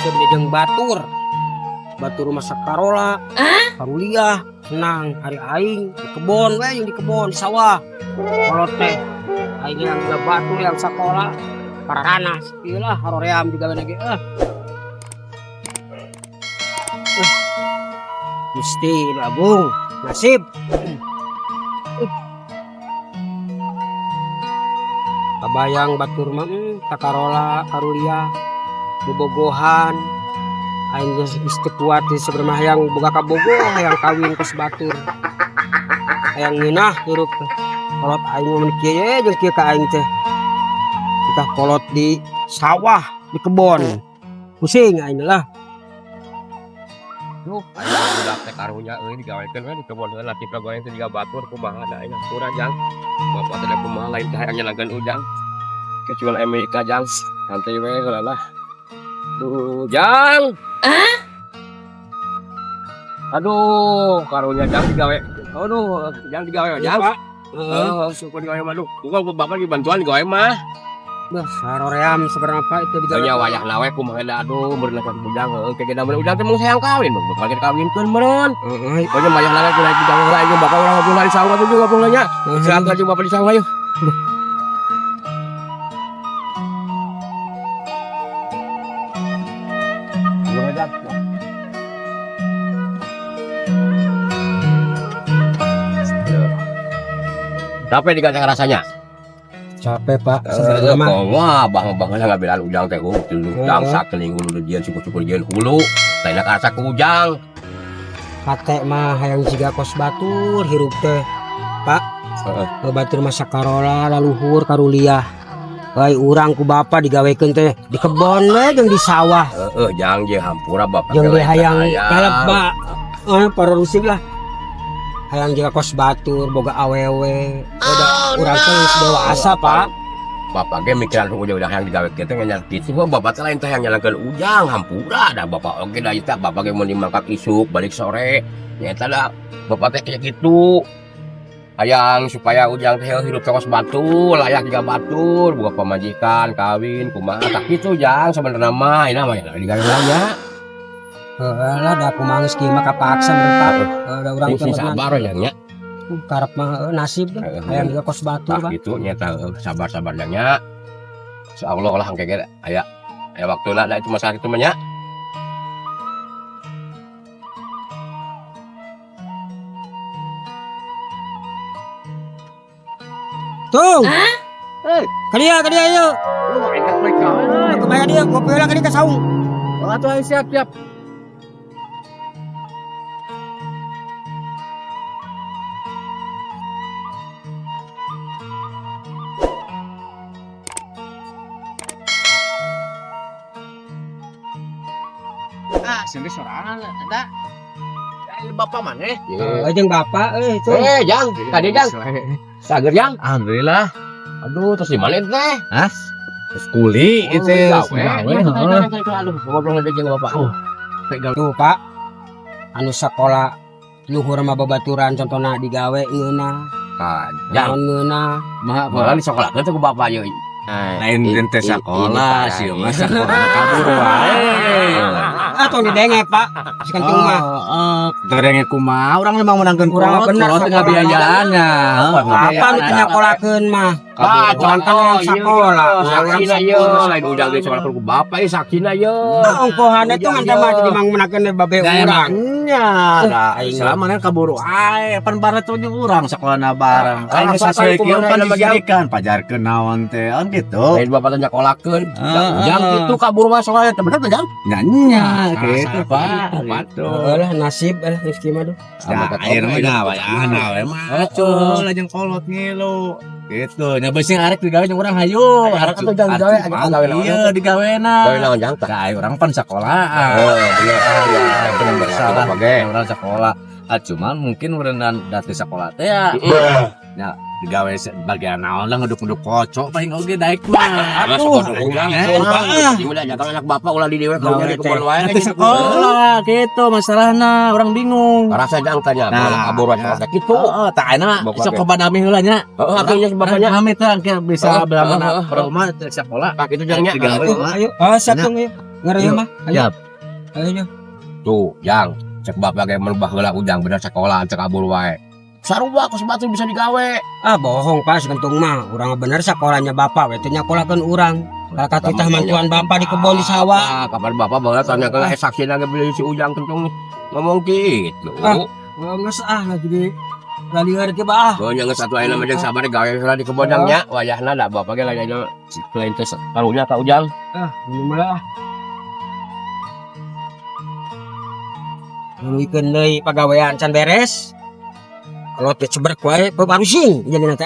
jeung batur masa karola karuliah senang hari aing di kebon we yang di kebon di sawah kolot teh aing yang juga batur yang sakola paranas ieu lah haroream digawe ge Gusti Agung nasib kabayang batur mah takarola karuliah bobogohan aing geus kuat di sebermah yang boga kabogo yang kawin ke batur hayang ngeunah hirup kolot aing mun kieu ye jeung kieu ka aing teh kita kolot di sawah di kebon pusing aing lah. Duh, aya budak teh karunya euy digawekeun we di kebon heula latih goreng teh juga batur kumaha da aing kurang jang. Bapak teh kumaha lain teh hayang nyalangkeun udang. Kecuali Amerika jang, santai we heula lah. Duh, jang. Aduh, karunya jang digawe. Aduh, jang digawe jang. Heeh, syukur digawe mah duh. Gua bapak di bantuan digawe mah. Beuh, saroream seberapa itu digawe. Nya wayah lawe kumaha da aduh meureun lawan udang heuh kegena meureun udang teh mung sayang kawin mah bakal kawinkeun meureun. Heeh. Pokoknya wayah lawe kudu digawe lah jeung bapak urang ngobrol di sawah tuh juga ngobrol nya. Sehat aja bapak di sawah yeuh. Capek digacang rasanya. Capek Pak sebenarnya mah. Wah, bang-bangnya nggak belan ujang teh udang sakeling hulu dieu cukup-cukup dieu hulu. Lainna karasa ku ujang. Kate mah hayang jiga kos batur hirup teh. Pak. Heeh. Batur masa karola laluhur karuliah. Ai urang ku bapa digawekeun teh di kebon we jeung di sawah. Heeh, jang je hampura bapak. Jeung di hayang kalep Pak. Para rusik lah. Hayang jiga kos batur boga awewe. Urang teh geus dewasa Pak. Bapak ge mikiran udah yang digawe teh nganyar kitu bapak teh lain teh yang nyalakeun ujang hampura da bapak oge da eta bapak ge mun dimangkak isuk balik sore nyaeta da bapak teh kayak gitu hayang supaya ujang teh hidup kos batur layak juga batur boga pamajikan kawin kumaha tak kitu jang sebenarnya mah ina mah digawe nya heeh lah da kumaha geus kieu mah kapaksa meureun da urang teh sabar ya nya karep mah nasib hayang juga kos batur Pak. Gitu nyata sabar-sabar nya. Insyaallah lah engke ge aya waktuna da itu masalah kitu mah nya. Tung. Kadia yuk. Kemana dia? Ngopi heula ka dieu ka saung. Atuh siap. Sendiri sorangan ada. Bapak mana? Jeung bapak Jang, tadi Jang. Sager Jang. Alhamdulillah. Aduh, terus di mana teh? Hah? Kuli itu Aduh, ngobrol aja jeung bapak. Tuh Pak. Anu sakola luhur mah babaturan contohna digawe ngeunah. Jang, Ngeunah. malah di sekolah teh ku bapak yeuy. lain teh sekolah sih mah sekolah kabur wae. Atau didenge Pak. Sekenting mah. Denge kumaha urang mah menangkeun Urang bener tengah biayaannya. Apa nu teh nyakolakeun mah? Contoh sakola. Sakina yeuh, lain ujang di sekolah ku bapak ieu sakina yeuh. Ongkohanna tuh ngan mah jadi mang menakeun babe urang. Nya, selama kan kaburu ae pan barat tuh urang sekolahna bareng. Aing geus saseukieun pan dijadikan pajarkeun naon teh gitu. Lain bapak teh nyakolakeun. Jang kitu kabur mah soalnya teh bener teh Jang. Nya gitu Pak. Waduh. Lah nasib rezeki mah tuh. Air mah nyawayana we mah. Coba jeung kolot ngilu. Gitu. Nya beusi arek digawe jeung urang hayu. Arek atuh Jang digawe gawe naon. Iya digawena. Gawe naon Jang tah. Ka urang pan sekolahan. Bener ya. Bener Salah bapak. urang sekolah. Cuman mungkin urenan dati sekolah teh ya. Ya digawe bagian naon lah ngeduk-ngeduk kocok paling oge daek mah. Atuh, gimana jangan anak bapak ulah di dewe kalau di kebon wae Di sekolah gitu masalahna orang bingung. rasa jang tanya kabur wae sekolah kitu. Heeh, tah ayeuna sok kobadami heula nya. Heeh, atuh bapaknya. Kami teh bisa belamana rumah sekolah. Pak itu jangnya. Ayo, satu nih. Ngeri Yuk, mah. Ayo. siap. Ayo. Tuh, Jang, cek bapak kayak merubah heula ujang bener sekolah cek abul wae. Sarua ku batu bisa digawe. Ah bohong pas kentung mah. Urang bener sakolahnya bapak we teh nyakolakeun urang. Kakak titah mantuan bapak di kebon di sawah. Kapan bapak banget tanya ke saksi lagi beli si ujang kentung ngomong gitu. Ah. Geus lagi di galiheur ke bah. Pokoknya nggak satu aja namanya sabar gawe heula di kebonnya wayahna da bapak ge lagi ada selain teh karunya ka ujang. Ini malah. Nuluykeun deui pagawean can beres. Kalau teh cebrek wae pebarusing jadi nanti